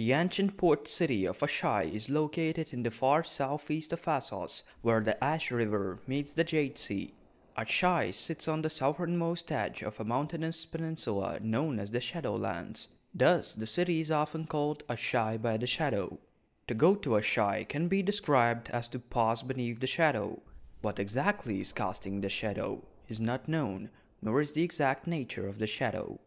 The ancient port city of Asshai is located in the far southeast of Essos, where the Ash River meets the Jade Sea. Asshai sits on the southernmost edge of a mountainous peninsula known as the Shadowlands. Thus, the city is often called Asshai by the Shadow. To go to Asshai can be described as to pause beneath the shadow. What exactly is casting the shadow is not known, nor is the exact nature of the shadow.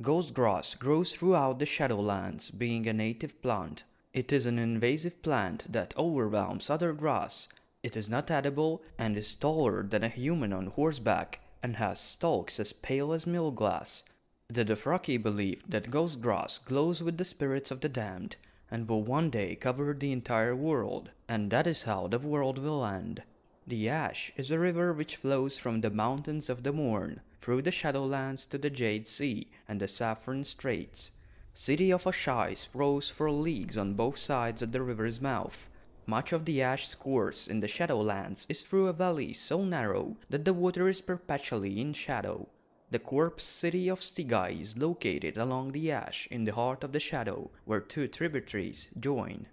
Ghost grass grows throughout the Shadowlands, being a native plant. It is an invasive plant that overwhelms other grass. It is not edible and is taller than a human on horseback and has stalks as pale as mill glass. The Dothraki believe that ghost grass glows with the spirits of the damned and will one day cover the entire world, and that is how the world will end. The Ash is a river which flows from the mountains of the Morn through the Shadowlands to the Jade Sea and the Saffron Straits. City of Asshai sprawls for leagues on both sides of the river's mouth. Much of the Ash's course in the Shadowlands is through a valley so narrow that the water is perpetually in shadow. The corpse city of Stygia is located along the Ash in the heart of the shadow, where two tributaries join.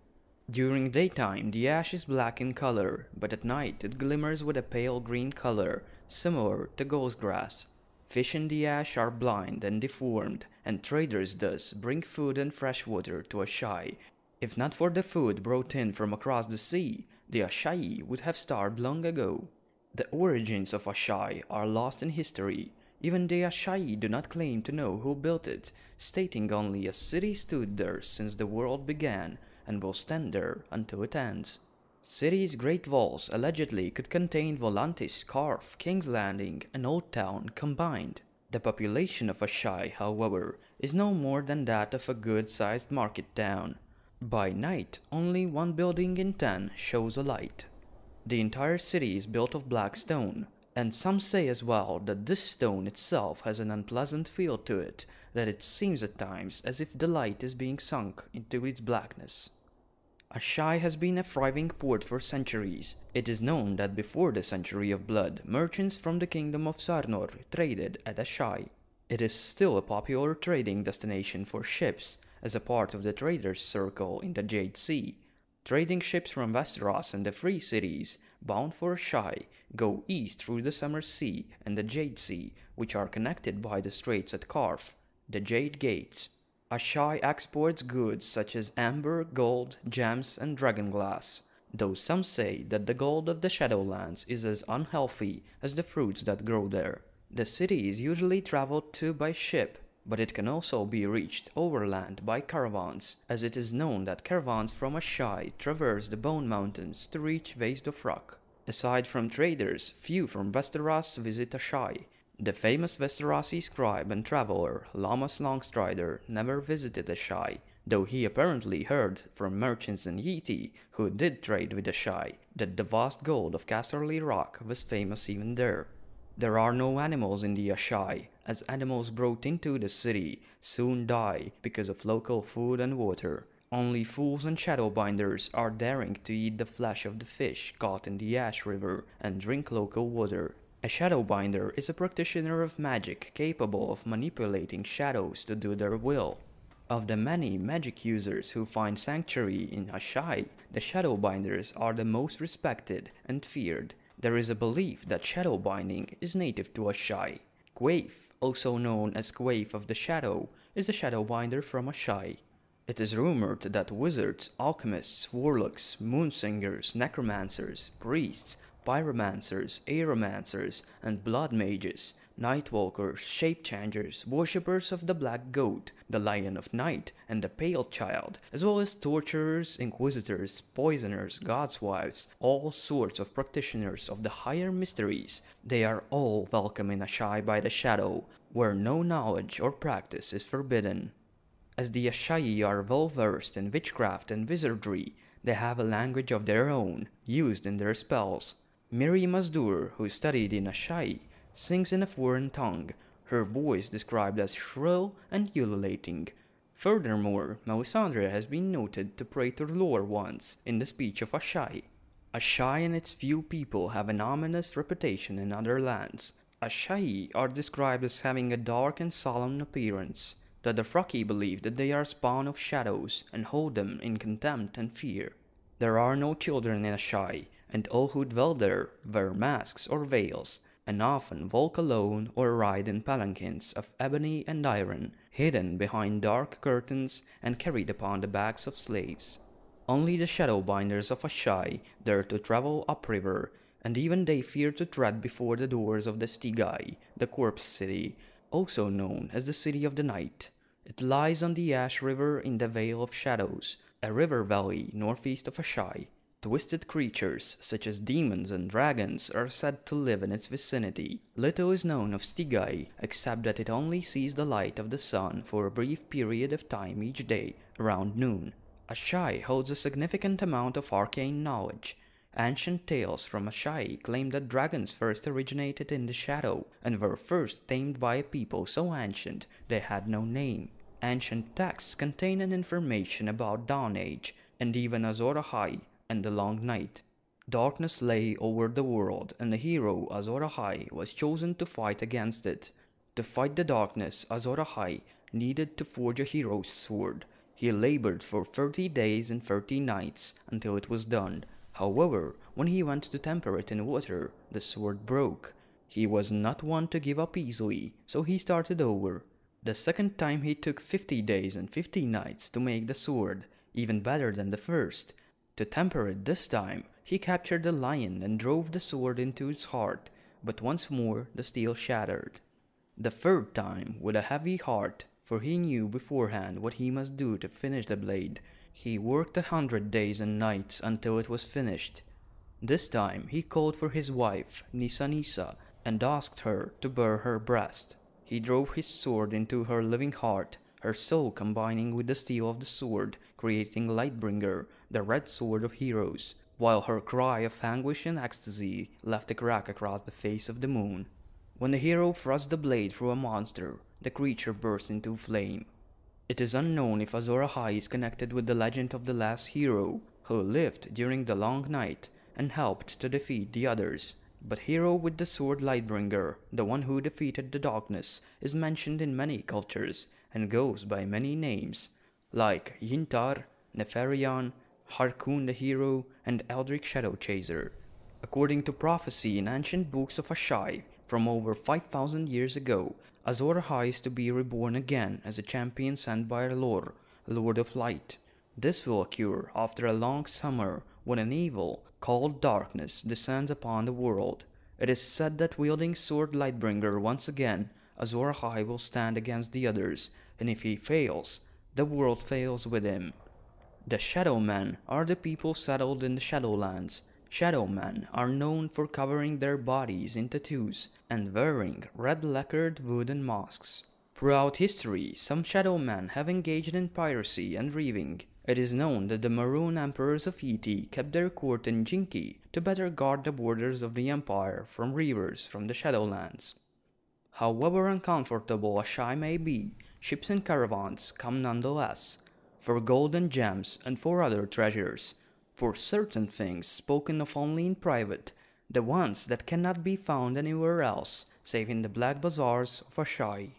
During daytime, the ash is black in color, but at night it glimmers with a pale green color, similar to ghost grass. Fish in the ash are blind and deformed, and traders thus bring food and fresh water to Asshai. If not for the food brought in from across the sea, the Asshai would have starved long ago. The origins of Asshai are lost in history. Even the Asshai do not claim to know who built it, stating only a city stood there since the world began, and will stand there until it ends. City's great walls allegedly could contain Volantis, Karf, King's Landing, and Old Town combined. The population of Asshai, however, is no more than that of a good-sized market town. By night, only one building in 10 shows a light. The entire city is built of black stone, and some say as well that this stone itself has an unpleasant feel to it, that it seems at times as if the light is being sunk into its blackness. Asshai has been a thriving port for centuries. It is known that before the Century of Blood, merchants from the kingdom of Sarnor traded at Asshai. It is still a popular trading destination for ships, as a part of the traders' circle in the Jade Sea. Trading ships from Westeros and the Free Cities, bound for Asshai, go east through the Summer Sea and the Jade Sea, which are connected by the straits at Karf, the Jade Gates. Asshai exports goods such as amber, gold, gems, and dragonglass, though some say that the gold of the Shadowlands is as unhealthy as the fruits that grow there. The city is usually traveled to by ship, but it can also be reached overland by caravans, as it is known that caravans from Asshai traverse the Bone Mountains to reach Vaes Dothrak. Aside from traders, few from Westeros visit Asshai. The famous Westerosi scribe and traveler Lammas Longstrider never visited Asshai, though he apparently heard from merchants in Yeti who did trade with Asshai that the vast gold of Casterly Rock was famous even there. There are no animals in the Asshai, as animals brought into the city soon die because of local food and water. Only fools and shadowbinders are daring to eat the flesh of the fish caught in the Ash River and drink local water. A shadowbinder is a practitioner of magic capable of manipulating shadows to do their will. Of the many magic users who find sanctuary in Asshai, the shadowbinders are the most respected and feared. There is a belief that shadowbinding is native to Asshai. Quaif, also known as Quaif of the Shadow, is a shadowbinder from Asshai. It is rumored that wizards, alchemists, warlocks, moonsingers, necromancers, priests, pyromancers, aeromancers, and blood mages, nightwalkers, shape-changers, worshippers of the Black Goat, the Lion of Night, and the Pale Child, as well as torturers, inquisitors, poisoners, gods' wives, all sorts of practitioners of the higher mysteries. They are all welcome in Asshai by the Shadow, where no knowledge or practice is forbidden. As the Asshai are well versed in witchcraft and wizardry, they have a language of their own, used in their spells. Miri Mazdur, who studied in Asshai, sings in a foreign tongue, her voice described as shrill and ululating. Furthermore, Melisandre has been noted to pray to Lore once in the speech of Asshai. Asshai and its few people have an ominous reputation in other lands. Asshai are described as having a dark and solemn appearance. The Dothraki believe that they are spawn of shadows and hold them in contempt and fear. There are no children in Asshai, and all who dwell there wear masks or veils, and often walk alone or ride in palanquins of ebony and iron, hidden behind dark curtains and carried upon the backs of slaves. Only the Shadowbinders of Asshai dare to travel upriver, and even they fear to tread before the doors of the Stygai, the Corpse City, also known as the City of the Night. It lies on the Ash River in the Vale of Shadows, a river valley northeast of Asshai. Twisted creatures such as demons and dragons are said to live in its vicinity. Little is known of Stygai except that it only sees the light of the sun for a brief period of time each day, around noon. Asshai holds a significant amount of arcane knowledge. Ancient tales from Asshai claim that dragons first originated in the shadow and were first tamed by a people so ancient they had no name. Ancient texts contain an information about Dawn Age and even Azor Ahai and the Long Night. Darkness lay over the world, and the hero Azor Ahai was chosen to fight against it. To fight the darkness, Azor Ahai needed to forge a hero's sword. He labored for 30 days and 30 nights until it was done. However, when he went to temper it in water, the sword broke. He was not one to give up easily, so he started over. The second time he took 50 days and 50 nights to make the sword, even better than the first. To temper it this time, he captured a lion and drove the sword into its heart, but once more the steel shattered. The third time, with a heavy heart, for he knew beforehand what he must do to finish the blade, he worked 100 days and nights until it was finished. This time he called for his wife, Nisa, and asked her to bare her breast. He drove his sword into her living heart, her soul combining with the steel of the sword, creating Lightbringer, the red sword of heroes, while her cry of anguish and ecstasy left a crack across the face of the moon. When the hero thrust the blade through a monster, the creature burst into flame. It is unknown if Azor Ahai is connected with the legend of the last hero, who lived during the Long Night and helped to defeat the others. But hero with the sword Lightbringer, the one who defeated the darkness, is mentioned in many cultures and goes by many names, like Yintar, Nefarian, Harkoon the hero, and Eldritch Shadow Chaser. According to prophecy in ancient books of Asshai from over 5,000 years ago, Azor Ahai is to be reborn again as a champion sent by Lor, Lord of Light. This will occur after a long summer when an evil called darkness descends upon the world. It is said that wielding sword Lightbringer once again, Azor Ahai will stand against the others, and if he fails, the world fails with him. The Shadow Men are the people settled in the Shadowlands. Shadow Men are known for covering their bodies in tattoos and wearing red-lacquered wooden masks. Throughout history, some Shadow Men have engaged in piracy and reaving. It is known that the Maroon Emperors of Iti kept their court in Jinki to better guard the borders of the Empire from reavers from the Shadowlands. However uncomfortable Asshai may be, ships and caravans come nonetheless, for gold and gems and for other treasures, for certain things spoken of only in private, the ones that cannot be found anywhere else save in the black bazaars of Asshai.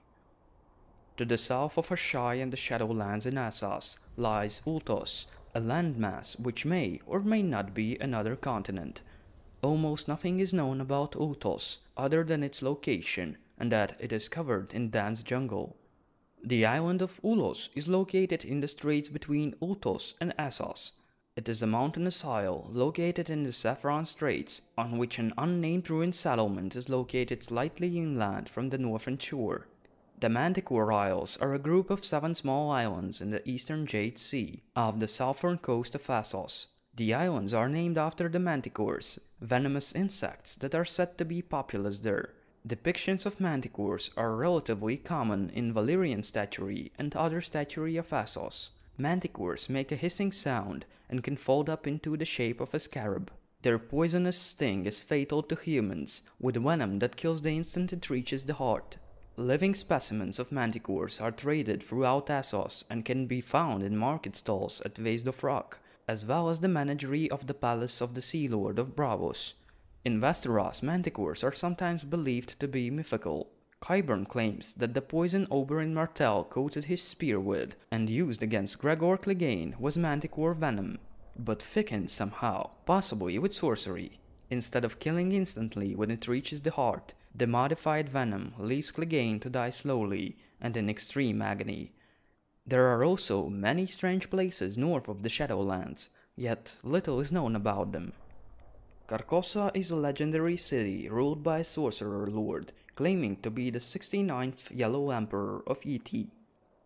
To the south of Asshai and the Shadowlands in Essos lies Ultos, a landmass which may or may not be another continent. Almost nothing is known about Ultos other than its location and that it is covered in dense jungle. The island of Ulos is located in the straits between Ultos and Essos. It is a mountainous isle located in the Saffron Straits, on which an unnamed ruined settlement is located slightly inland from the northern shore. The Manticore Isles are a group of 7 small islands in the eastern Jade Sea, off the southern coast of Essos. The islands are named after the manticores, venomous insects that are said to be populous there. Depictions of manticores are relatively common in Valyrian statuary and other statuary of Essos. Manticores make a hissing sound and can fold up into the shape of a scarab. Their poisonous sting is fatal to humans, with venom that kills the instant it reaches the heart. Living specimens of manticores are traded throughout Essos and can be found in market stalls at Waste of Rock, as well as the menagerie of the palace of the Sea Lord of Bravos. In Westeros, manticores are sometimes believed to be mythical. Qyburn claims that the poison Oberyn Martell coated his spear with and used against Gregor Clegane was manticore venom, but thickened somehow, possibly with sorcery. Instead of killing instantly when it reaches the heart, the modified venom leaves Clegane to die slowly and in extreme agony. There are also many strange places north of the Shadowlands, yet little is known about them. Carcosa is a legendary city ruled by a sorcerer lord, claiming to be the 69th Yellow Emperor of Et.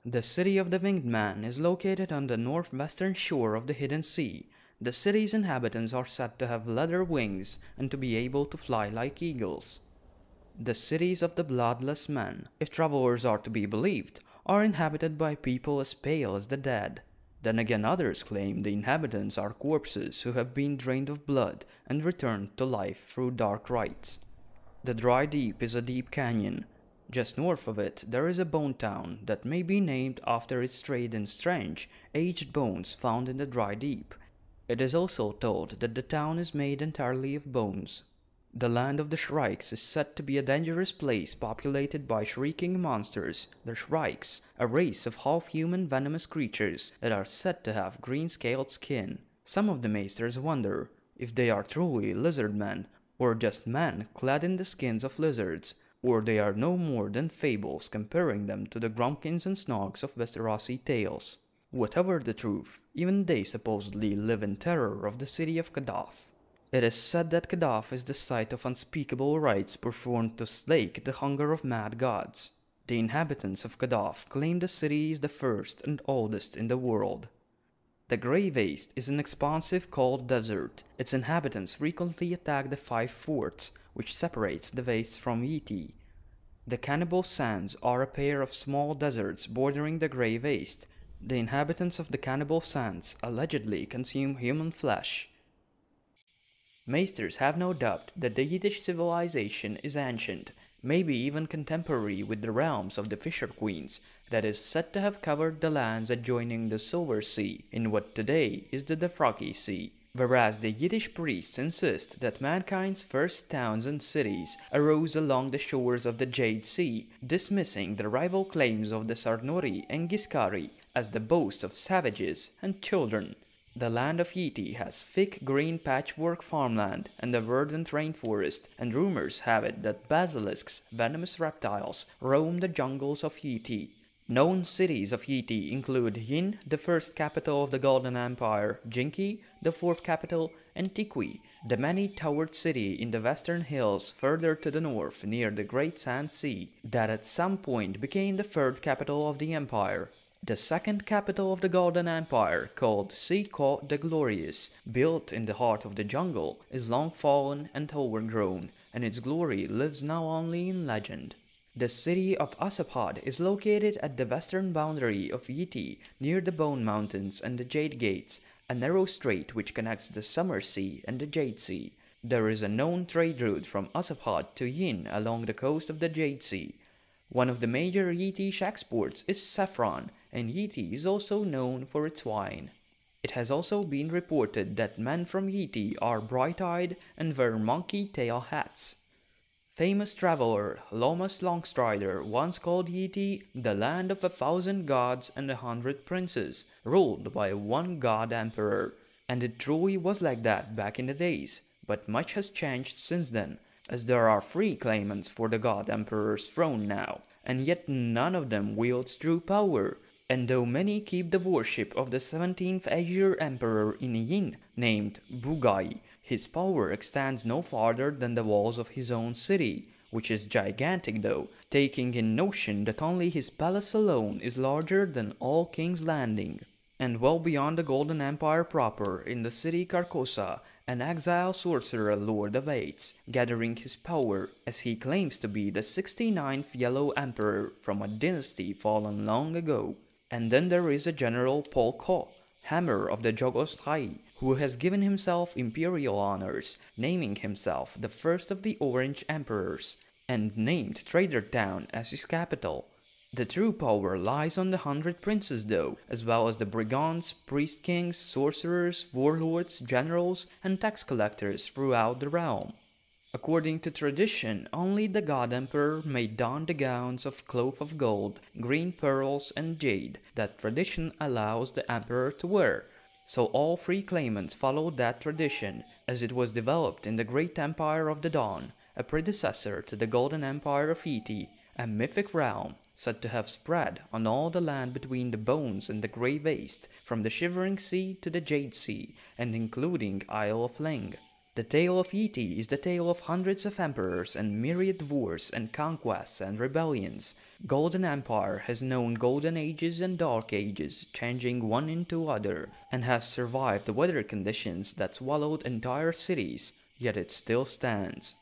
The city of the Winged Man is located on the northwestern shore of the Hidden Sea. The city's inhabitants are said to have leather wings and to be able to fly like eagles. The cities of the Bloodless Men, if travelers are to be believed, are inhabited by people as pale as the dead. Then again others claim the inhabitants are corpses who have been drained of blood and returned to life through dark rites. The Dry Deep is a deep canyon. Just north of it there is a bone town that may be named after its trade in strange, aged bones found in the Dry Deep. It is also told that the town is made entirely of bones. The land of the Shrikes is said to be a dangerous place populated by shrieking monsters, the Shrikes, a race of half-human venomous creatures that are said to have green-scaled skin. Some of the maesters wonder if they are truly lizard men, or just men clad in the skins of lizards, or they are no more than fables comparing them to the Grumpkins and Snogs of Westerosi tales. Whatever the truth, even they supposedly live in terror of the city of Kadaf. It is said that Kadaf is the site of unspeakable rites performed to slake the hunger of mad gods. The inhabitants of Kadaf claim the city is the first and oldest in the world. The Grey Waste is an expansive cold desert. Its inhabitants frequently attack the Five Forts, which separates the waste from Et. The Cannibal Sands are a pair of small deserts bordering the Grey Waste. The inhabitants of the Cannibal Sands allegedly consume human flesh. Maesters have no doubt that the Yiddish civilization is ancient, maybe even contemporary with the realms of the Fisher Queens, that is said to have covered the lands adjoining the Silver Sea in what today is the Dothraki Sea, whereas the Yiddish priests insist that mankind's first towns and cities arose along the shores of the Jade Sea, dismissing the rival claims of the Sarnori and Giscari as the boast of savages and children. The land of Et has thick green patchwork farmland and a verdant rainforest, and rumors have it that basilisks, venomous reptiles, roam the jungles of Et. Known cities of Et include Yin, the first capital of the Golden Empire, Jinki, the fourth capital, and Tikwi, the many-towered city in the western hills further to the north near the Great Sand Sea, that at some point became the third capital of the empire. The second capital of the Golden Empire, called Seiko the Glorious, built in the heart of the jungle, is long fallen and overgrown, and its glory lives now only in legend. The city of Asapad is located at the western boundary of Et, near the Bone Mountains and the Jade Gates, a narrow strait which connects the Summer Sea and the Jade Sea. There is a known trade route from Asapad to Yin along the coast of the Jade Sea. One of the major Yetish exports is saffron, and Yeti is also known for its wine. It has also been reported that men from Yeti are bright-eyed and wear monkey tail hats. Famous traveler Lomas Longstrider once called Yeti the land of 1,000 gods and 100 princes, ruled by one god emperor. And it truly was like that back in the days, but much has changed since then, as there are 3 claimants for the god emperor's throne now, and yet none of them wields true power. And though many keep the worship of the 17th Azure Emperor in Yin, named Bugai, his power extends no farther than the walls of his own city, which is gigantic though, taking in notion that only his palace alone is larger than all King's Landing. And well beyond the Golden Empire proper, in the city Carcosa, an exile sorcerer lord awaits, gathering his power as he claims to be the 69th Yellow Emperor from a dynasty fallen long ago. And then there is a General Paul Ko, Hammer of the Jogos Hai, who has given himself imperial honors, naming himself the first of the Orange Emperors, and named Trader Town as his capital. The true power lies on the 100 princes though, as well as the brigands, priest kings, sorcerers, warlords, generals, and tax collectors throughout the realm. According to tradition, only the god emperor may don the gowns of cloth of gold, green pearls, and jade that tradition allows the emperor to wear. So all three claimants followed that tradition, as it was developed in the Great Empire of the Dawn, a predecessor to the Golden Empire of Iti, a mythic realm said to have spread on all the land between the Bones and the Grey Waste, from the Shivering Sea to the Jade Sea, and including Isle of Ling. The tale of Iti is the tale of hundreds of emperors and myriad wars and conquests and rebellions. Golden Empire has known golden ages and dark ages, changing one into other, and has survived the weather conditions that swallowed entire cities, yet it still stands.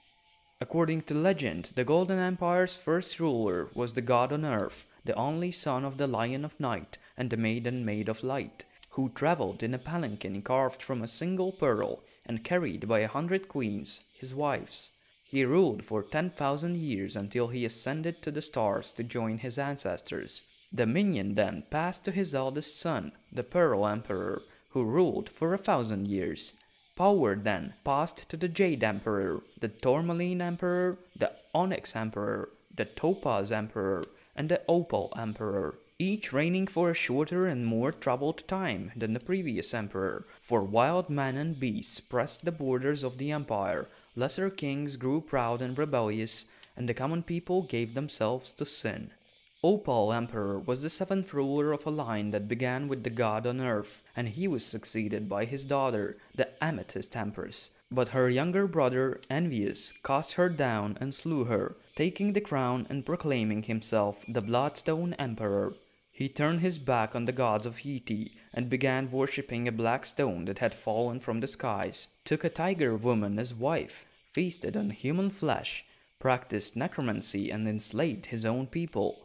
According to legend, the Golden Empire's first ruler was the god on earth, the only son of the Lion of Night and the Maiden Maid of Light, who traveled in a palanquin carved from a single pearl and carried by 100 queens, his wives. He ruled for 10,000 years until he ascended to the stars to join his ancestors. Dominion then passed to his eldest son, the Pearl Emperor, who ruled for 1,000 years. Power then passed to the Jade Emperor, the Tourmaline Emperor, the Onyx Emperor, the Topaz Emperor, and the Opal Emperor, each reigning for a shorter and more troubled time than the previous emperor, for wild men and beasts pressed the borders of the empire, lesser kings grew proud and rebellious, and the common people gave themselves to sin. Opal Emperor was the seventh ruler of a line that began with the god on earth, and he was succeeded by his daughter, the Amethyst Empress. But her younger brother, Envious, cast her down and slew her, taking the crown and proclaiming himself the Bloodstone Emperor. He turned his back on the gods of Iti and began worshipping a black stone that had fallen from the skies, took a tiger woman as wife, feasted on human flesh, practiced necromancy, and enslaved his own people.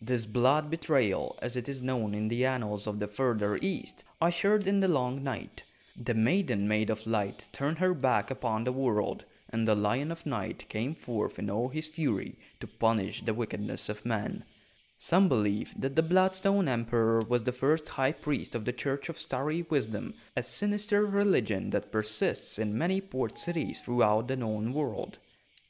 This blood betrayal, as it is known in the annals of the further east, ushered in the long night. The Maiden Maid of Light turned her back upon the world, and the Lion of Night came forth in all his fury to punish the wickedness of man. Some believe that the Bloodstone Emperor was the first high priest of the Church of Starry Wisdom, a sinister religion that persists in many port cities throughout the known world.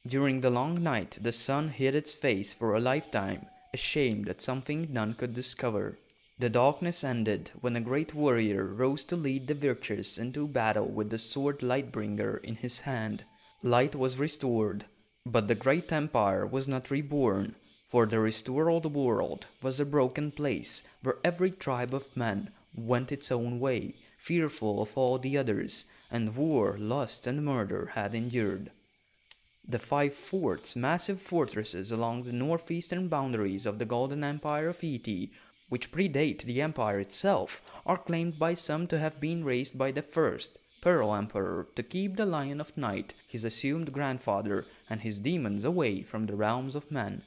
During the long night, the sun hid its face for a lifetime, ashamed at something none could discover. The darkness ended when a great warrior rose to lead the virtuous into battle with the sword Lightbringer in his hand. Light was restored, but the great empire was not reborn, for the restored world was a broken place where every tribe of men went its own way, fearful of all the others, and war, lust, and murder had endured. The 5 forts, massive fortresses along the northeastern boundaries of the Golden Empire of Iti, which predate the empire itself, are claimed by some to have been raised by the first Pearl Emperor to keep the Lion of Night, his assumed grandfather, and his demons away from the realms of men.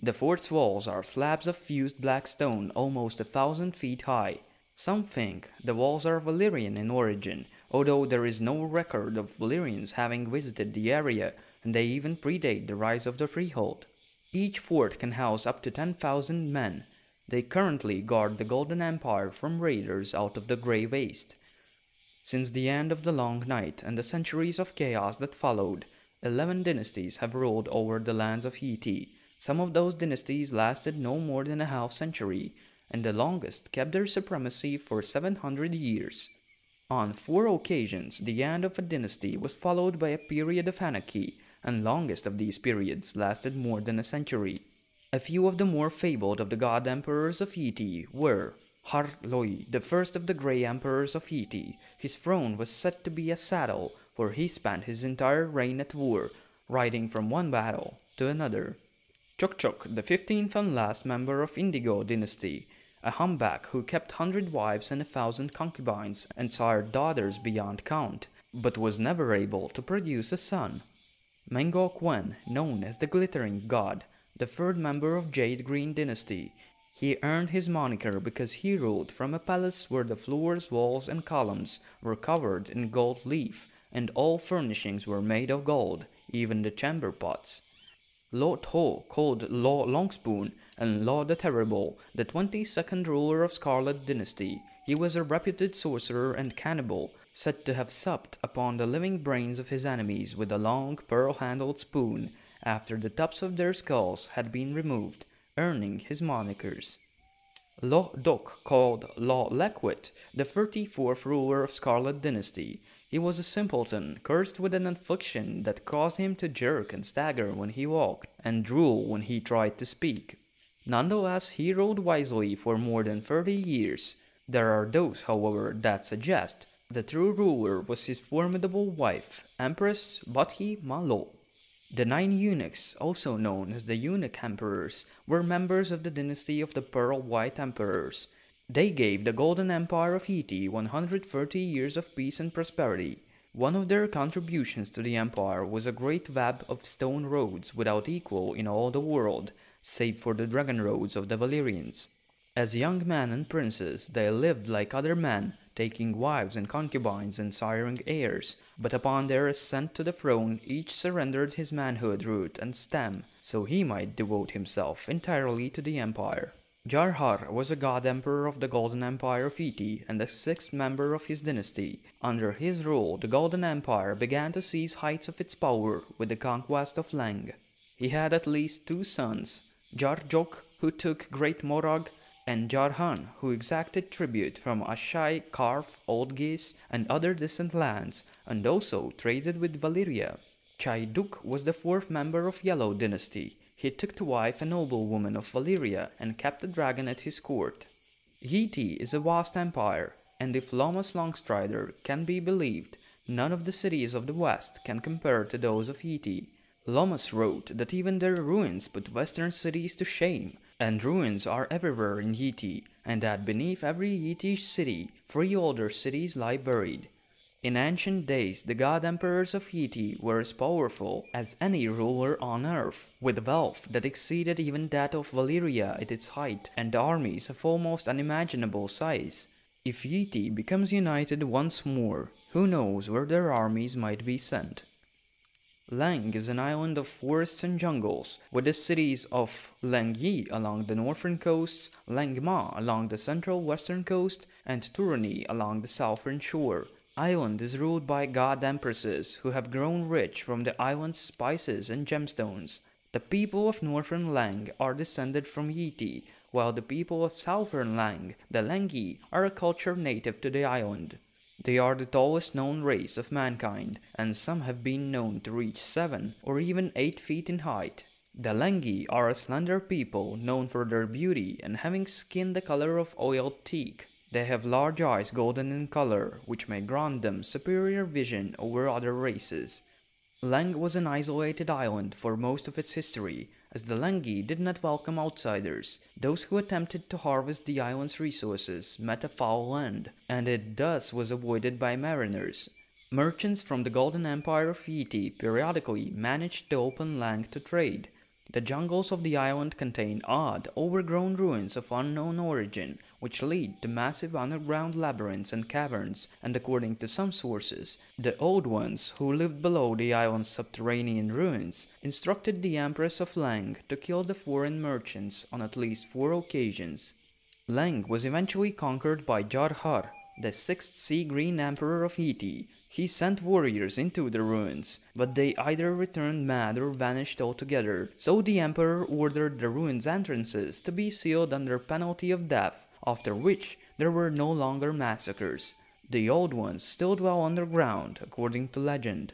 The fort's walls are slabs of fused black stone almost 1,000 feet high. Some think the walls are Valyrian in origin, although there is no record of Valyrians having visited the area, and they even predate the rise of the Freehold. Each fort can house up to 10,000 men. They currently guard the Golden Empire from raiders out of the Grey Waste. Since the end of the Long Night and the centuries of chaos that followed, 11 dynasties have ruled over the lands of Iti. Some of those dynasties lasted no more than a half-century, and the longest kept their supremacy for 700 years. On 4 occasions, the end of a dynasty was followed by a period of anarchy, and longest of these periods lasted more than a century. A few of the more fabled of the god emperors of Iti were Har-Loi, the first of the Grey Emperors of Iti. His throne was said to be a saddle, for he spent his entire reign at war, riding from one battle to another. Chok-Chok, the 15th and last member of Indigo dynasty, a humpback who kept 100 wives and 1,000 concubines and sired daughters beyond count, but was never able to produce a son. Mengok-Wen, known as the Glittering God, the 3rd member of Jade Green dynasty. He earned his moniker because he ruled from a palace where the floors, walls, and columns were covered in gold leaf, and all furnishings were made of gold, even the chamber pots. Lord Ho, called Law Longspoon, and Law the Terrible, the 22nd ruler of Scarlet Dynasty. He was a reputed sorcerer and cannibal, said to have supped upon the living brains of his enemies with a long pearl-handled spoon after the tops of their skulls had been removed, earning his monikers. Lo Dok called Lo Lekwit the 34th ruler of Scarlet Dynasty. He was a simpleton, cursed with an affliction that caused him to jerk and stagger when he walked, and drool when he tried to speak. Nonetheless, he ruled wisely for more than 30 years. There are those, however, that suggest the true ruler was his formidable wife, Empress Bati Malo. The 9 eunuchs, also known as the Eunuch Emperors, were members of the dynasty of the Pearl White Emperors. They gave the Golden Empire of Iti 130 years of peace and prosperity. One of their contributions to the empire was a great web of stone roads without equal in all the world, save for the dragon roads of the Valyrians. As young men and princes, they lived like other men, taking wives and concubines and siring heirs, but upon their ascent to the throne each surrendered his manhood root and stem, so he might devote himself entirely to the empire. Jarhar was a god-emperor of the Golden Empire of Iti and the 6th member of his dynasty. Under his rule, the Golden Empire began to seize heights of its power with the conquest of Leng. He had at least 2 sons, Jarjok, who took Great Morag, and Jarhan, who exacted tribute from Ashai, Karf, Oldgis, and other distant lands, and also traded with Valyria. Chaiduk was the 4th member of Yellow Dynasty. He took to wife a noblewoman of Valyria and kept a dragon at his court. Yti is a vast empire, and if Lomas Longstrider can be believed, none of the cities of the west can compare to those of Yti. Lomas wrote that even their ruins put western cities to shame, and ruins are everywhere in Yti, and that beneath every Yitish city 3 older cities lie buried. In ancient days, the god-emperors of Yti were as powerful as any ruler on earth, with wealth that exceeded even that of Valyria at its height, and armies of almost unimaginable size. If Yti becomes united once more, who knows where their armies might be sent? Leng is an island of forests and jungles, with the cities of Lengyi along the northern coasts, Lengma along the central western coast, and Turani along the southern shore. Island is ruled by god-empresses who have grown rich from the island's spices and gemstones. The people of northern Leng are descended from Yti, while the people of southern Leng, the Lengyi, are a culture native to the island. They are the tallest known race of mankind, and some have been known to reach 7 or even 8 feet in height. The Lengyi are a slender people known for their beauty and having skin the color of oiled teak. They have large eyes golden in color, which may grant them superior vision over other races. Leng was an isolated island for most of its history, as the Lengyi did not welcome outsiders. Those who attempted to harvest the island's resources met a foul end, and it thus was avoided by mariners. Merchants from the Golden Empire of Yti periodically managed to open Leng to trade. The jungles of the island contain odd, overgrown ruins of unknown origin, which lead to massive underground labyrinths and caverns, and according to some sources, the Old Ones, who lived below the island's subterranean ruins, instructed the Empress of Leng to kill the foreign merchants on at least 4 occasions. Leng was eventually conquered by Jarhar, the 6th Sea-Green Emperor of Yti. He sent warriors into the ruins, but they either returned mad or vanished altogether, so the emperor ordered the ruins' entrances to be sealed under penalty of death, after which there were no longer massacres. The Old Ones still dwell underground, according to legend.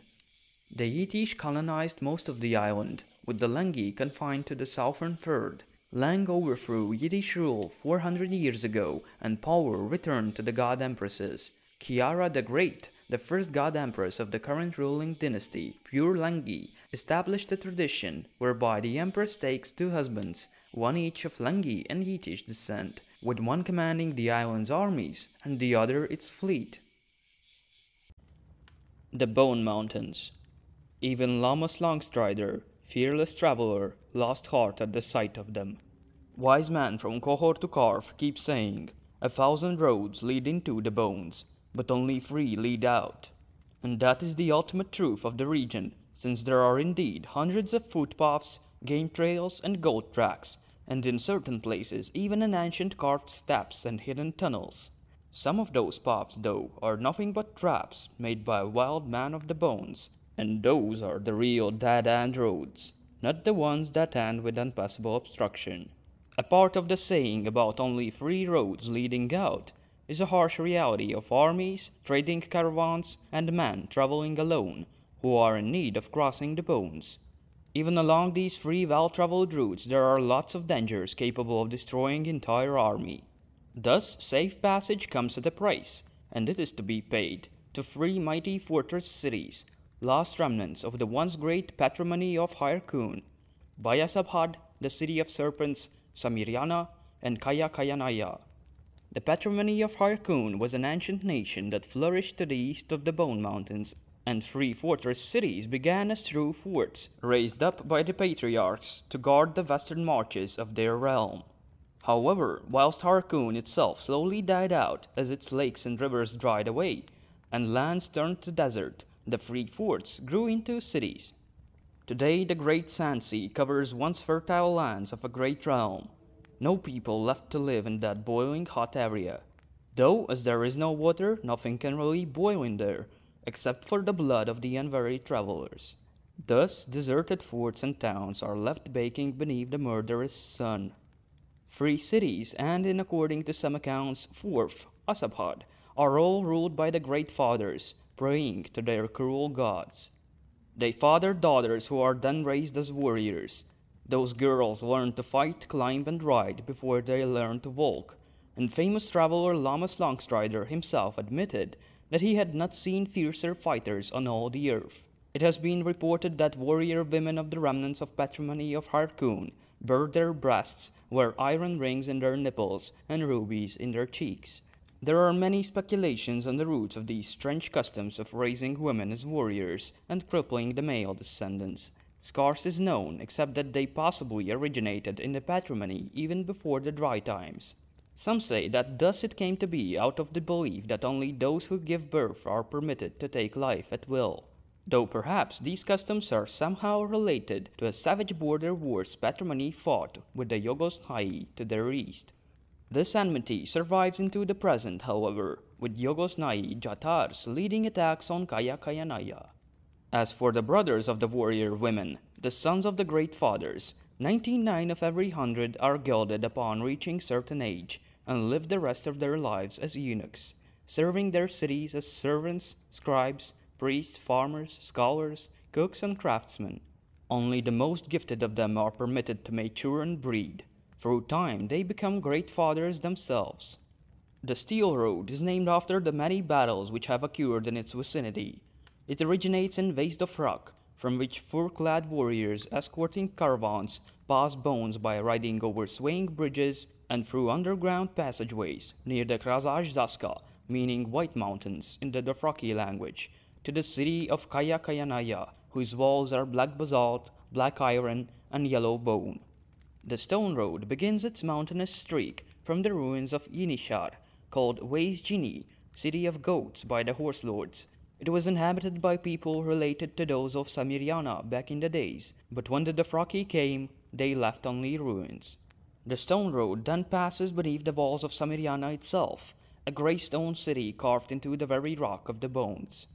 The Yitish colonized most of the island, with the Lengyi confined to the southern third. Leng overthrew Yiddish rule 400 years ago, and power returned to the god-empresses. Kiara the Great, the first god-empress of the current ruling dynasty, Pure Lengyi, established a tradition whereby the empress takes 2 husbands, one each of Lengyi and Yiddish descent, with one commanding the island's armies and the other its fleet. The Bone Mountains. Even Lamas Longstrider, fearless traveler, lost heart at the sight of them. Wise man from Kohor to Karf keeps saying, 1,000 roads lead into the bones, but only 3 lead out. And that is the ultimate truth of the region, since there are indeed hundreds of footpaths, game trails, and gold tracks, and in certain places even an ancient carved steps and hidden tunnels. Some of those paths, though, are nothing but traps made by a wild man of the bones, and those are the real dead-end roads, not the ones that end with impassable obstruction. A part of the saying about only 3 roads leading out is a harsh reality of armies, trading caravans, and men traveling alone who are in need of crossing the bones. Even along these 3 well-traveled routes there are lots of dangers capable of destroying entire army. Thus, safe passage comes at a price, and it is to be paid to 3 mighty fortress cities, last remnants of the once great patrimony of Harkoon: Bayasabhad, the city of serpents, Samiryana, and Kayanaya. The patrimony of Harkoon was an ancient nation that flourished to the east of the Bone Mountains, and 3 fortress cities began as true forts, raised up by the patriarchs to guard the western marches of their realm. However, whilst Harkoon itself slowly died out as its lakes and rivers dried away, and lands turned to desert, the 3 forts grew into cities. Today the great sand sea covers once fertile lands of a great realm. No people left to live in that boiling hot area. Though, as there is no water, nothing can really boil in there, except for the blood of the unwary travelers. Thus, deserted forts and towns are left baking beneath the murderous sun. 3 cities, and in according to some accounts, 4th, Asabhad, are all ruled by the great fathers, praying to their cruel gods. They father daughters who are then raised as warriors. Those girls learn to fight, climb, and ride before they learn to walk, and famous traveler Lamas Longstrider himself admitted that he had not seen fiercer fighters on all the earth. It has been reported that warrior women of the remnants of patrimony of Harkoon bare their breasts, wear iron rings in their nipples, and rubies in their cheeks. There are many speculations on the roots of these strange customs of raising women as warriors and crippling the male descendants. Scarce is known, except that they possibly originated in the patrimony even before the dry times. Some say that thus it came to be out of the belief that only those who give birth are permitted to take life at will, though perhaps these customs are somehow related to a savage border wars patrimony fought with the Yugoslavia to their east. This enmity survives into the present, however, with Yugoslavia Jatars leading attacks on Kayanaya. As for the brothers of the warrior women, the sons of the great fathers, 99 of every 100 are gelded upon reaching certain age, and live the rest of their lives as eunuchs, serving their cities as servants, scribes, priests, farmers, scholars, cooks, and craftsmen. Only the most gifted of them are permitted to mature and breed. Through time, they become great fathers themselves. The Steel Road is named after the many battles which have occurred in its vicinity. It originates in Waste of Rock, from which fur-clad warriors escorting caravans pass bones by riding over swaying bridges and through underground passageways near the Krasaj Zaska, meaning White Mountains in the Dothraki language, to the city of Kayanaya, whose walls are black basalt, black iron, and yellow bone. The Stone Road begins its mountainous streak from the ruins of Yenishar, called Ways-Jini, city of goats by the horse lords. It was inhabited by people related to those of Samiryana back in the days, but when the Dothraki came, they left only ruins. The Stone Road then passes beneath the walls of Samiryana itself, a grey stone city carved into the very rock of the bones.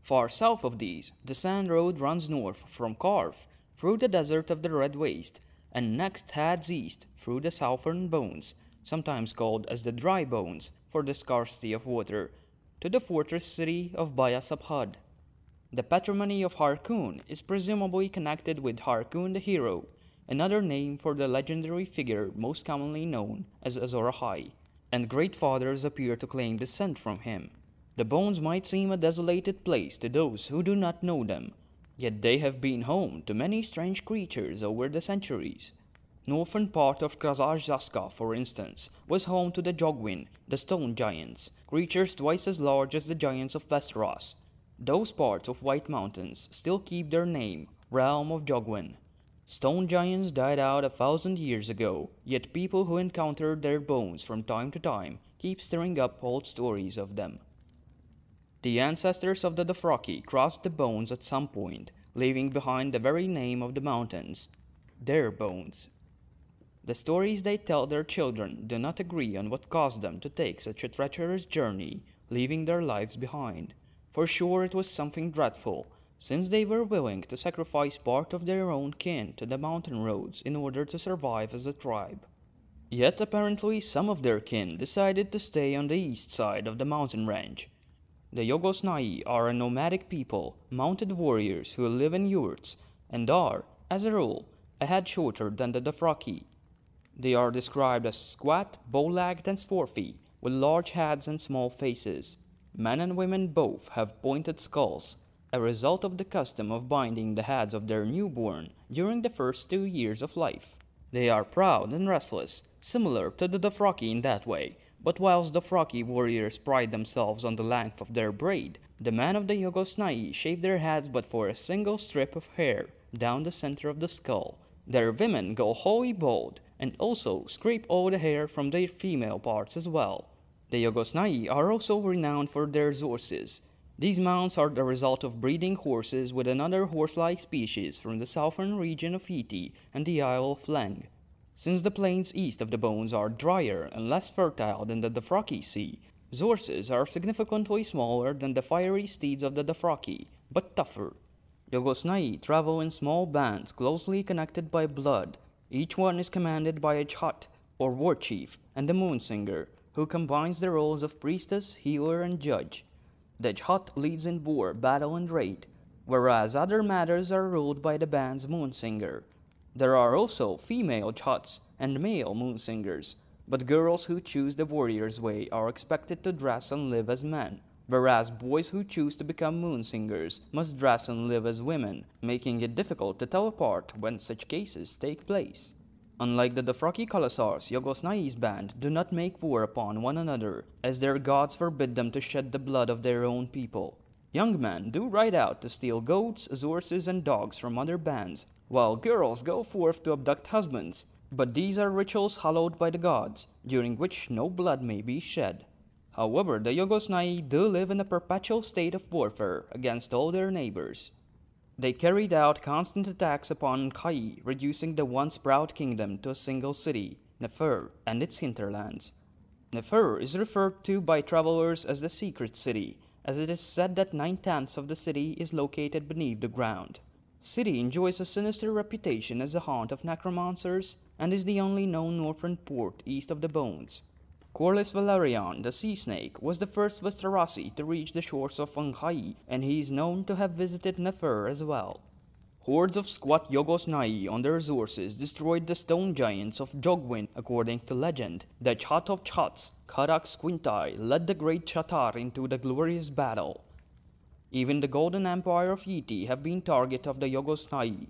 Far south of these, the Sand Road runs north from Karf through the desert of the Red Waste, and next heads east through the southern bones, sometimes called as the Dry Bones for the scarcity of water, to the fortress city of Bayasabhad. The patrimony of Harkoon is presumably connected with Harkoon the hero, another name for the legendary figure most commonly known as Azor Ahai, and great fathers appear to claim descent from him. The bones might seem a desolated place to those who do not know them, yet they have been home to many strange creatures over the centuries. Northern part of Krasaj Zaska, for instance, was home to the Jogwin, the stone giants, creatures twice as large as the giants of Westeros. Those parts of White Mountains still keep their name, Realm of Jogwin. Stone giants died out 1,000 years ago, yet people who encountered their bones from time to time keep stirring up old stories of them. The ancestors of the Dothraki crossed the bones at some point, leaving behind the very name of the mountains, their bones. The stories they tell their children do not agree on what caused them to take such a treacherous journey, leaving their lives behind. For sure it was something dreadful, since they were willing to sacrifice part of their own kin to the mountain roads in order to survive as a tribe. Yet apparently some of their kin decided to stay on the east side of the mountain range. The Yogosnai are a nomadic people, mounted warriors who live in yurts, and are, as a rule, a head shorter than the Dothraki. They are described as squat, bow-legged, and swarthy, with large heads and small faces. Men and women both have pointed skulls, a result of the custom of binding the heads of their newborn during the first 2 years of life. They are proud and restless, similar to the Dothraki in that way, but whilst Dothraki warriors pride themselves on the length of their braid, the men of the Yogosnai shave their heads but for a single strip of hair down the center of the skull. Their women go wholly bald and also scrape all the hair from their female parts as well. The Yogosnai are also renowned for their zorses. These mounts are the result of breeding horses with another horse-like species from the southern region of Iti and the Isle of Leng. Since the plains east of the Bones are drier and less fertile than the Dothraki Sea, zorses are significantly smaller than the fiery steeds of the Dothraki, but tougher. Yogosnai travel in small bands closely connected by blood. Each one is commanded by a Chhat, or war chief, and a moonsinger, who combines the roles of priestess, healer, and judge. The Chhat leads in war, battle, and raid, whereas other matters are ruled by the band's moonsinger. There are also female Chhats and male moonsingers, but girls who choose the warrior's way are expected to dress and live as men, whereas boys who choose to become moonsingers must dress and live as women, making it difficult to tell apart when such cases take place. Unlike the Dothraki Khalasars, Yogosnai's band do not make war upon one another, as their gods forbid them to shed the blood of their own people. Young men do ride out to steal goats, horses, and dogs from other bands, while girls go forth to abduct husbands, but these are rituals hallowed by the gods, during which no blood may be shed. However, the Yogosnai do live in a perpetual state of warfare against all their neighbors. They carried out constant attacks upon Kai, reducing the once proud kingdom to a single city, Nefer, and its hinterlands. Nefer is referred to by travelers as the secret city, as it is said that 9/10 of the city is located beneath the ground. City enjoys a sinister reputation as a haunt of necromancers and is the only known northern port east of the Bones. Corlys Velaryon, the sea snake, was the first Westerosi to reach the shores of Anghai, and he is known to have visited Nefer as well. Hordes of squat Yogosnai on their horses destroyed the stone giants of Jogwin. According to legend, the Chhat of Chats, Karak Squintai, led the great Chatar into the glorious battle. Even the Golden Empire of Yiti have been target of the Yogosnai.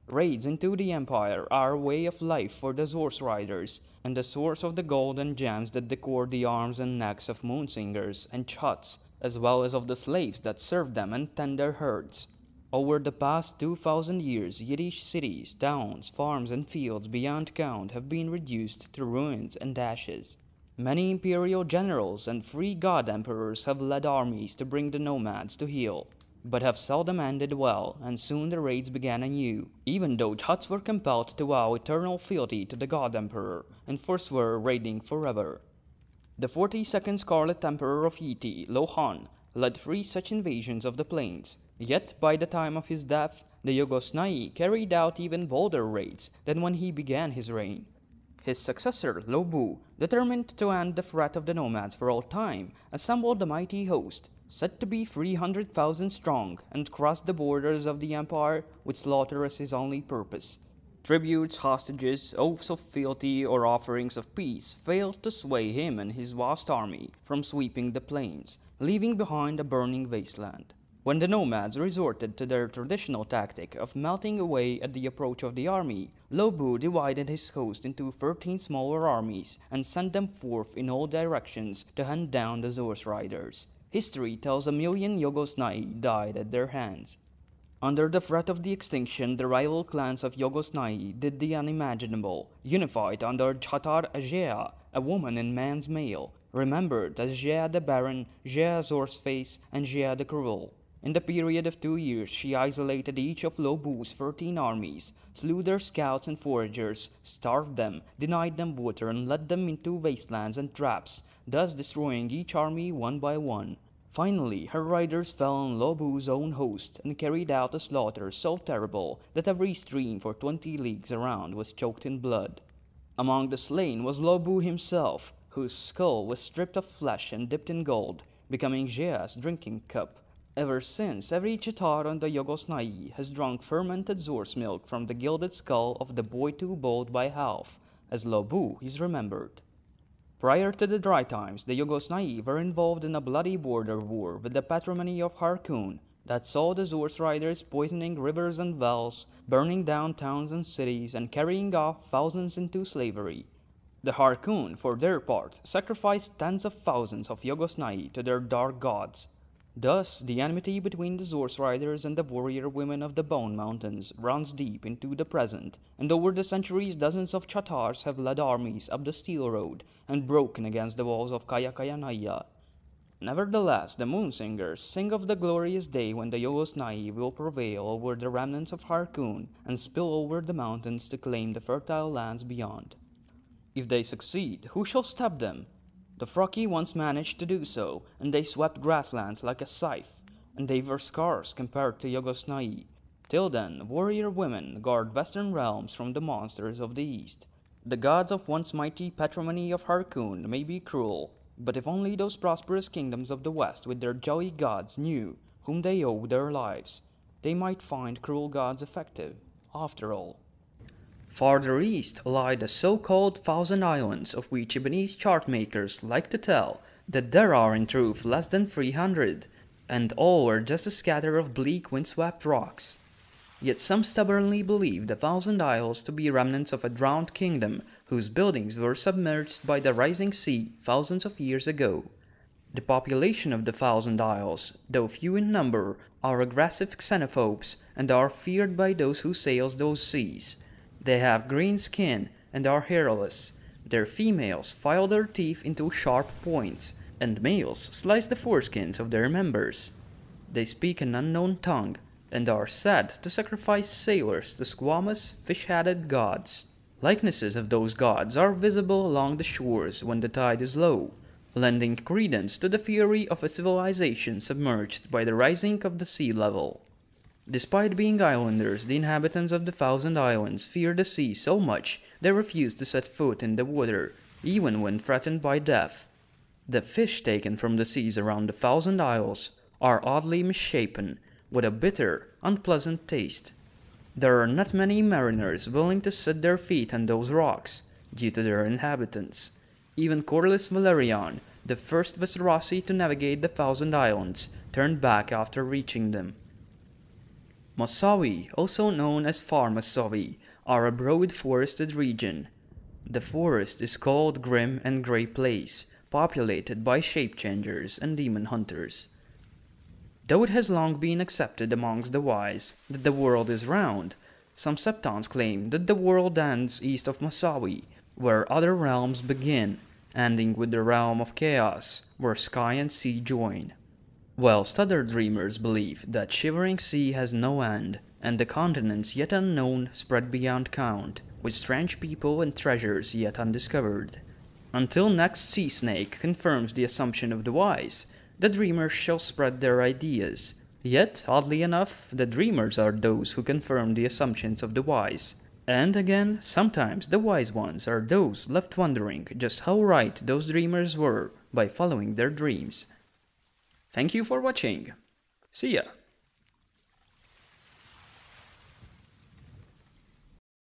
Raids into the empire are a way of life for the Zorse riders, and the source of the gold and gems that decor the arms and necks of moonsingers and Chats, as well as of the slaves that serve them and tend their herds. Over the past 2,000 years, Yiddish cities, towns, farms, and fields beyond count have been reduced to ruins and ashes. Many imperial generals and free god emperors have led armies to bring the nomads to heal, but have seldom ended well, and soon the raids began anew, even though Chats were compelled to vow eternal fealty to the god emperor and forswear raiding forever. The 42nd Scarlet Emperor of Yiti, Lohan, led 3 such invasions of the plains, yet by the time of his death, the Yogosnai carried out even bolder raids than when he began his reign. His successor, Lobu, determined to end the threat of the nomads for all time, assembled a mighty host, said to be 300,000 strong, and crossed the borders of the empire with slaughter as his only purpose. Tributes, hostages, oaths of fealty, or offerings of peace failed to sway him and his vast army from sweeping the plains, leaving behind a burning wasteland. When the nomads resorted to their traditional tactic of melting away at the approach of the army, Lobu divided his host into 13 smaller armies and sent them forth in all directions to hunt down the Zorse riders. History tells 1 million Yogosnai died at their hands. Under the threat of the extinction, the rival clans of Yogosnai did the unimaginable, unified under Chatar Agea, a woman and man's male, remembered as Gea the Baron, Gea Zorseface, and Gea the Cruel. In the period of 2 years, she isolated each of Lobu's 13 armies, slew their scouts and foragers, starved them, denied them water, and led them into wastelands and traps, thus destroying each army one by one. Finally, her riders fell on Lobu's own host and carried out a slaughter so terrible that every stream for 20 leagues around was choked in blood. Among the slain was Lobu himself, whose skull was stripped of flesh and dipped in gold, becoming Gea's drinking cup. Ever since, every Chitaur on the Yugosnai has drunk fermented Zor's milk from the gilded skull of the boy too bold by half, as Lobu is remembered. Prior to the dry times, the Yugosnai were involved in a bloody border war with the patrimony of Harkoon that saw the Zor's riders poisoning rivers and wells, burning down towns and cities, and carrying off thousands into slavery. The Harkoon, for their part, sacrificed tens of thousands of Yugosnai to their dark gods. Thus, the enmity between the Zor's riders and the warrior women of the Bone Mountains runs deep into the present, and over the centuries dozens of Chataurs have led armies up the Steel Road and broken against the walls of Kayakayanaya. Nevertheless, the moon singers sing of the glorious day when the Yugosnai will prevail over the remnants of Harkoon and spill over the mountains to claim the fertile lands beyond. If they succeed, who shall stop them? The Fraki once managed to do so, and they swept grasslands like a scythe, and they were scarce compared to Yugosnai. Till then, warrior women guard western realms from the monsters of the east. The gods of once mighty patrimony of Harkoon may be cruel, but if only those prosperous kingdoms of the west with their jolly gods knew whom they owe their lives, they might find cruel gods effective, after all. Farther east lie the so-called Thousand Islands, of which Japanese chart-makers like to tell that there are in truth less than 300, and all are just a scatter of bleak windswept rocks. Yet some stubbornly believe the Thousand Isles to be remnants of a drowned kingdom whose buildings were submerged by the rising sea thousands of years ago. The population of the Thousand Isles, though few in number, are aggressive xenophobes and are feared by those who sail those seas. They have green skin and are hairless. Their females file their teeth into sharp points, and males slice the foreskins of their members. They speak an unknown tongue, and are said to sacrifice sailors to squamous, fish-headed gods. Likenesses of those gods are visible along the shores when the tide is low, lending credence to the theory of a civilization submerged by the rising of the sea level. Despite being islanders, the inhabitants of the Thousand Islands fear the sea so much they refuse to set foot in the water, even when threatened by death. The fish taken from the seas around the Thousand Isles are oddly misshapen, with a bitter, unpleasant taste. There are not many mariners willing to set their feet on those rocks, due to their inhabitants. Even Corliss Valerian, the first Westerosi to navigate the Thousand Islands, turned back after reaching them. Mosawi, also known as Far Mosawi, are a broad forested region. The forest is called Grim and Grey Place, populated by shape-changers and demon hunters. Though it has long been accepted amongst the wise that the world is round, some Septons claim that the world ends east of Mosawi, where other realms begin, ending with the realm of chaos, where sky and sea join. Whilst other dreamers believe that Shivering Sea has no end, and the continents yet unknown spread beyond count, with strange people and treasures yet undiscovered. Until next sea snake confirms the assumption of the wise, the dreamers shall spread their ideas. Yet, oddly enough, the dreamers are those who confirm the assumptions of the wise. And again, sometimes the wise ones are those left wondering just how right those dreamers were by following their dreams. Thank you for watching. See ya!